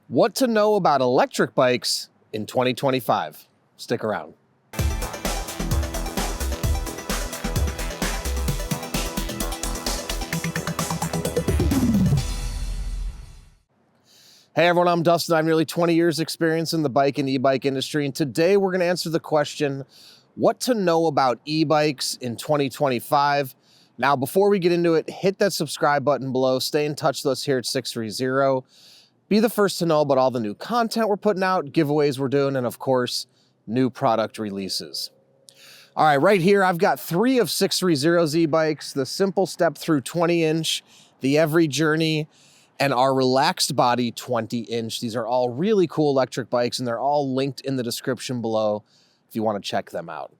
What to know about electric bikes in 2025. Stick around. Hey everyone, I'm Dustin. I have nearly 20 years experience in the bike and e-bike industry, and today we're going to answer the question, what to know about e-bikes in 2025. Now, before we get into it, hit that subscribe button below. Stay in touch with us here at 630. Be the first to know about all the new content we're putting out, giveaways we're doing, and of course, new product releases. All right, right here, I've got 3 of 630's e-bikes, the Simple Step Through 20-inch, the Every Journey, and our Relaxed Body 20-inch. These are all really cool electric bikes, and they're all linked in the description below if you want to check them out.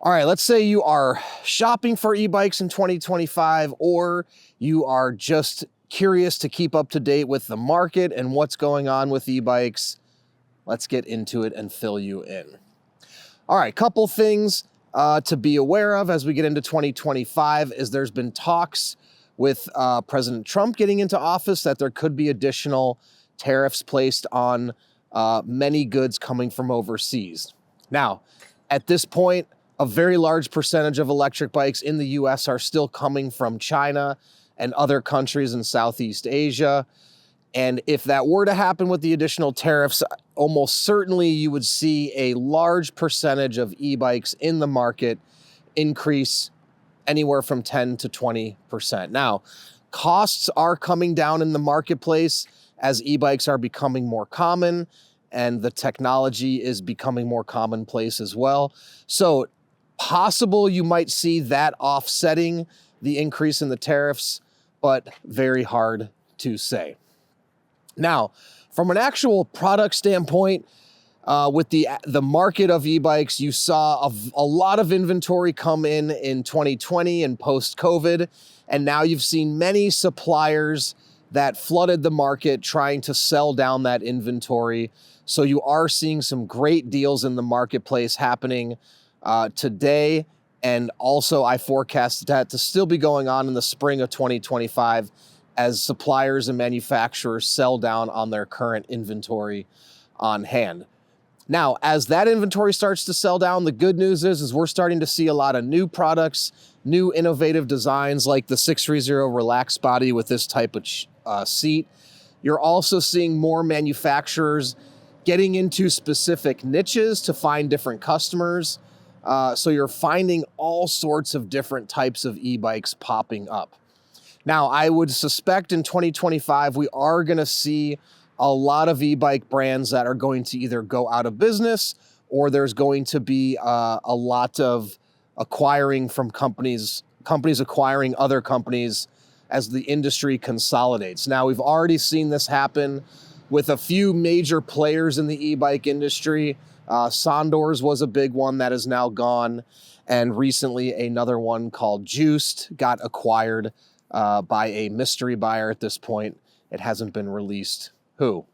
All right, let's say you are shopping for e-bikes in 2025, or you are just curious to keep up to date with the market and what's going on with e-bikes. Let's get into it and fill you in. All right, couple things to be aware of as we get into 2025 is there's been talks with President Trump getting into office that there could be additional tariffs placed on many goods coming from overseas. Now, at this point, a very large percentage of electric bikes in the US are still coming from China and other countries in Southeast Asia. And if that were to happen with the additional tariffs, almost certainly you would see a large percentage of e-bikes in the market increase anywhere from 10 to 20%. Now, costs are coming down in the marketplace as e-bikes are becoming more common and the technology is becoming more commonplace as well. So possible you might see that offsetting the increase in the tariffs, but very hard to say. Now, from an actual product standpoint, with the market of e-bikes, you saw a lot of inventory come in 2020 and post-COVID, and now you've seen many suppliers that flooded the market trying to sell down that inventory. So you are seeing some great deals in the marketplace happening today, and also I forecast that to still be going on in the spring of 2025 as suppliers and manufacturers sell down on their current inventory on hand. Now, as that inventory starts to sell down, the good news is we're starting to see a lot of new products, new innovative designs like the 630 Relaxed Body with this type of seat. You're also seeing more manufacturers getting into specific niches to find different customers. So you're finding all sorts of different types of e-bikes popping up. Now, I would suspect in 2025, we are going to see a lot of e-bike brands that are going to either go out of business or there's going to be a lot of acquiring from companies acquiring other companies as the industry consolidates. Now, we've already seen this happen with a few major players in the e-bike industry. Sondors was a big one that is now gone. And recently another one called Juiced got acquired by a mystery buyer at this point. It hasn't been released who.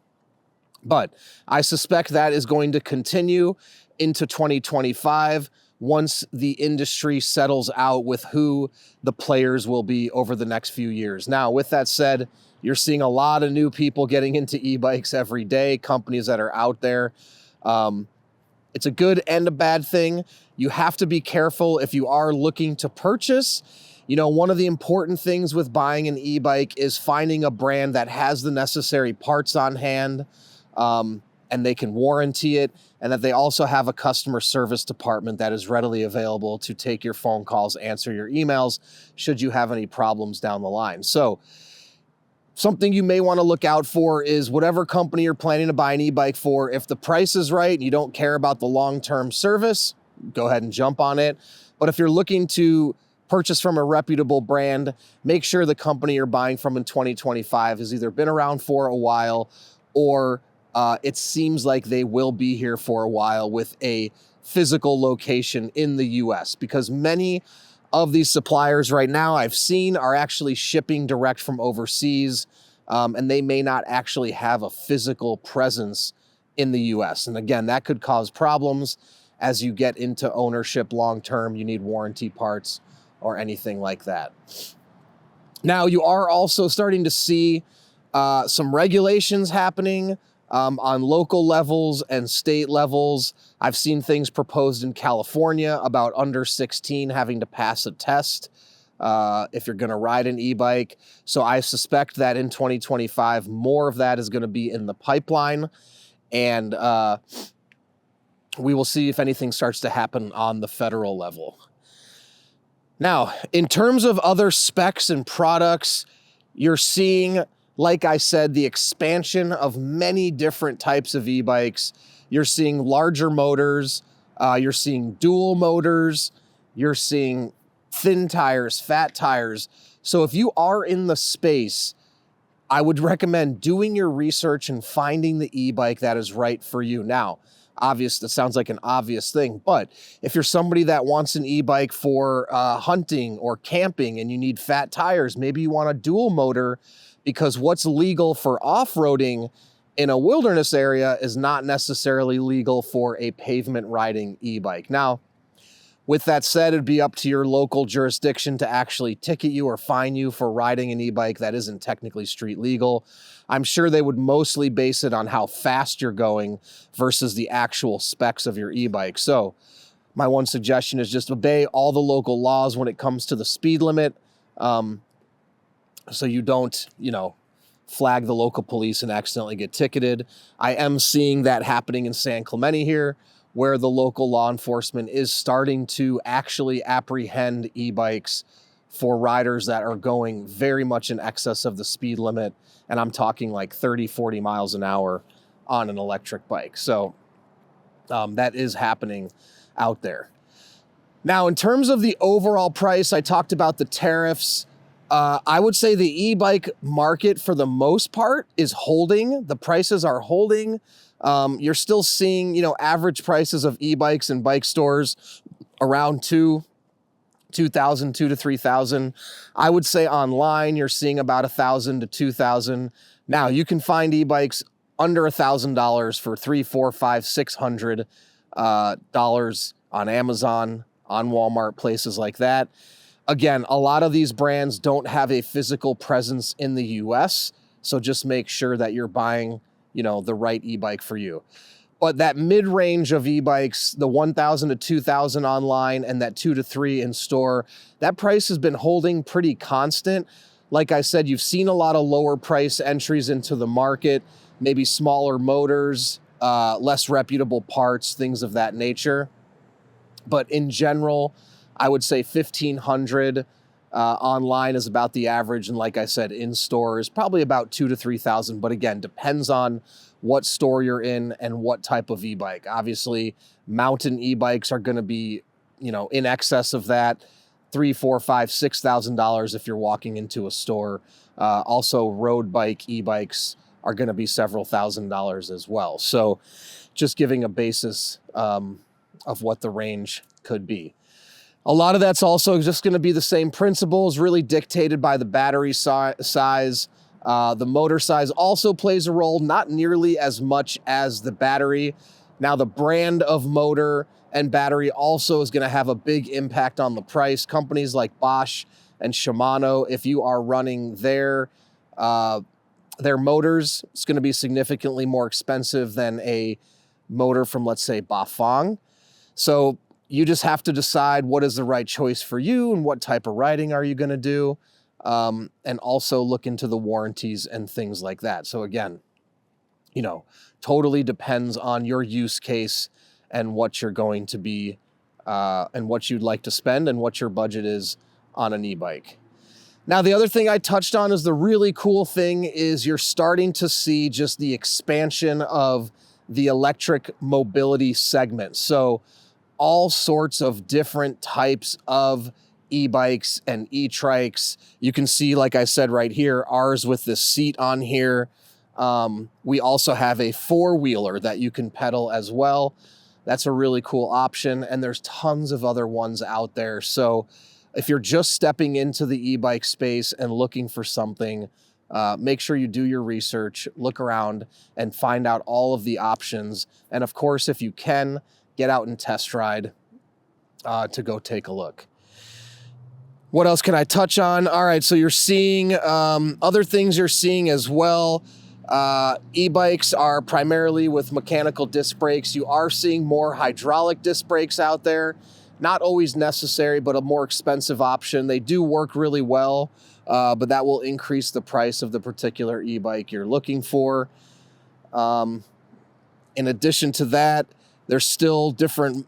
But I suspect that is going to continue into 2025 once the industry settles out with who the players will be over the next few years. Now, with that said, you're seeing a lot of new people getting into e-bikes every day, companies that are out there. It's a good and a bad thing. You have to be careful if you are looking to purchase. You know, one of the important things with buying an e-bike is finding a brand that has the necessary parts on hand, and they can warranty it, and that they also have a customer service department that is readily available to take your phone calls, answer your emails, should you have any problems down the line. So something you may want to look out for is whatever company you're planning to buy an e-bike for, if the price is right and you don't care about the long-term service, go ahead and jump on it. But if you're looking to purchase from a reputable brand, make sure the company you're buying from in 2025 has either been around for a while or it seems like they will be here for a while with a physical location in the US, because many of these suppliers right now I've seen are actually shipping direct from overseas, and they may not actually have a physical presence in the US. And again, that could cause problems as you get into ownership long-term. You need warranty parts or anything like that. Now, you are also starting to see some regulations happening on local levels and state levels. I've seen things proposed in California about under 16 having to pass a test if you're going to ride an e-bike. So I suspect that in 2025, more of that is going to be in the pipeline. And we will see if anything starts to happen on the federal level. Now, in terms of other specs and products, you're seeing, like I said, the expansion of many different types of e-bikes. You're seeing larger motors, you're seeing dual motors, you're seeing thin tires, fat tires. So if you are in the space, I would recommend doing your research and finding the e-bike that is right for you. Now, obvious, that sounds like an obvious thing, but if you're somebody that wants an e-bike for hunting or camping and you need fat tires, maybe you want a dual motor, because what's legal for off-roading in a wilderness area is not necessarily legal for a pavement riding e-bike. Now, with that said, it'd be up to your local jurisdiction to actually ticket you or fine you for riding an e-bike that isn't technically street legal. I'm sure they would mostly base it on how fast you're going versus the actual specs of your e-bike. So my one suggestion is just obey all the local laws when it comes to the speed limit, so you don't, flag the local police and accidentally get ticketed. I am seeing that happening in San Clemente here, where the local law enforcement is starting to actually apprehend e-bikes for riders that are going very much in excess of the speed limit. And I'm talking like 30, 40 miles an hour on an electric bike. So that is happening out there. Now, in terms of the overall price, I talked about the tariffs. I would say the e-bike market for the most part is holding. The prices are holding. You're still seeing, average prices of e-bikes in bike stores around $2,000 to $3,000. I would say online you're seeing about $1,000 to $2,000. Now you can find e-bikes under $1,000 for $300, $400, $500, $600 on Amazon, on Walmart, places like that. Again, a lot of these brands don't have a physical presence in the US, so just make sure that you're buying, the right e-bike for you. But that mid-range of e-bikes, the $1,000 to $2,000 online and that $2,000 to $3,000 in store, that price has been holding pretty constant. Like I said, you've seen a lot of lower price entries into the market, maybe smaller motors, less reputable parts, things of that nature. But in general, I would say $1,500 online is about the average. And like I said, in store is probably about $2,000 to $3,000. But again, depends on what store you're in and what type of e-bike. Obviously, mountain e-bikes are going to be, in excess of that, $3,000, $4,000, $5,000, $6,000 if you're walking into a store. Also, road bike e-bikes are going to be several $1,000s as well. So just giving a basis of what the range could be. A lot of that's also just going to be the same principles, really dictated by the battery size. The motor size also plays a role, not nearly as much as the battery. Now, the brand of motor and battery also is going to have a big impact on the price. Companies like Bosch and Shimano, if you are running their motors, it's going to be significantly more expensive than a motor from, let's say, Bafang. So you just have to decide what is the right choice for you and what type of riding are you going to do, and also look into the warranties and things like that. So again, totally depends on your use case and what you're going to be and what you'd like to spend and what your budget is on an e-bike. Now, the other thing I touched on is the really cool thing is you're starting to see just the expansion of the electric mobility segment. So all sorts of different types of e-bikes and e-trikes. You can see, like I said right here, ours with the seat on here. We also have a four-wheeler that you can pedal as well. That's a really cool option, and there's tons of other ones out there. So if you're just stepping into the e-bike space and looking for something, make sure you do your research, look around, and find out all of the options. And of course, if you can, get out and test ride to go take a look. What else can I touch on? All right, so you're seeing other things you're seeing as well. E-bikes are primarily with mechanical disc brakes. You are seeing more hydraulic disc brakes out there. Not always necessary, but a more expensive option. They do work really well, but that will increase the price of the particular e-bike you're looking for. In addition to that, there's still different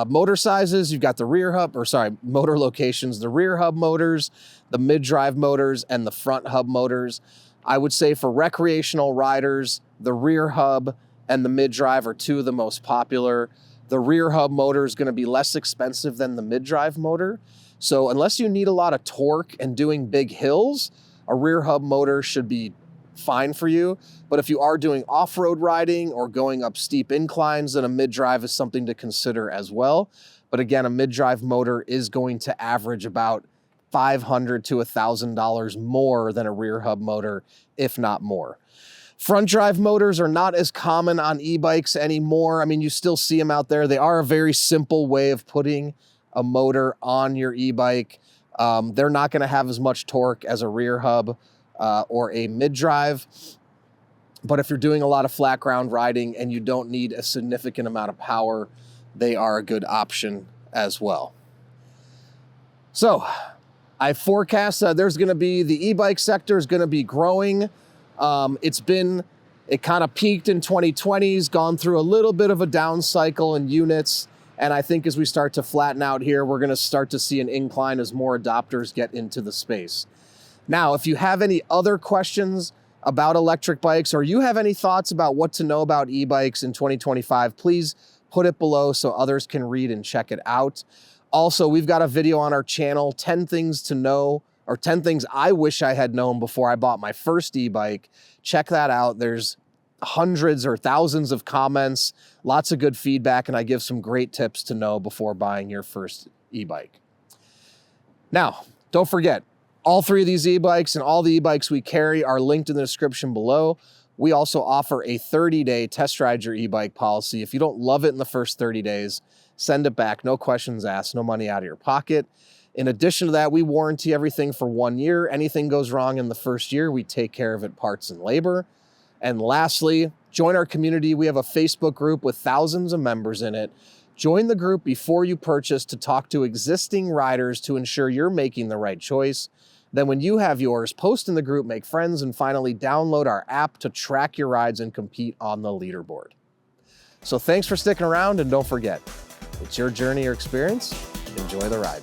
motor sizes. You've got the motor locations, the rear hub motors, the mid-drive motors, and the front hub motors. I would say for recreational riders, the rear hub and the mid-drive are two of the most popular. The rear hub motor is going to be less expensive than the mid-drive motor. So unless you need a lot of torque and doing big hills, a rear hub motor should be fine for you. But if you are doing off-road riding or going up steep inclines, then a mid-drive is something to consider as well. But again, a mid-drive motor is going to average about $500 to $1,000 more than a rear hub motor, if not more. Front drive motors are not as common on e-bikes anymore. I mean, you still see them out there. They are a very simple way of putting a motor on your e-bike. They're not going to have as much torque as a rear hub or a mid-drive. But if you're doing a lot of flat ground riding and you don't need a significant amount of power, they are a good option as well. So I forecast that there's going to be, the e-bike sector is going to be growing. It kind of peaked in 2020s, gone through a little bit of a down cycle in units. And I think as we start to flatten out here, we're going to start to see an incline as more adopters get into the space. Now, if you have any other questions about electric bikes, or you have any thoughts about what to know about e-bikes in 2025, please put it below so others can read and check it out. Also, we've got a video on our channel, 10 things to know, or 10 things I wish I had known before I bought my first e-bike. Check that out. There's hundreds or thousands of comments, lots of good feedback, and I give some great tips to know before buying your first e-bike. Now, don't forget, all three of these e-bikes and all the e-bikes we carry are linked in the description below. We also offer a 30-day test ride your e-bike policy. If you don't love it in the first 30 days, send it back. No questions asked, no money out of your pocket. In addition to that, we warranty everything for 1 year. Anything goes wrong in the first year, we take care of it, parts and labor. And lastly, join our community. We have a Facebook group with thousands of members in it. Join the group before you purchase to talk to existing riders to ensure you're making the right choice. Then when you have yours, post in the group, make friends, and finally download our app to track your rides and compete on the leaderboard. So thanks for sticking around, and don't forget, it's your journey or experience. Enjoy the ride.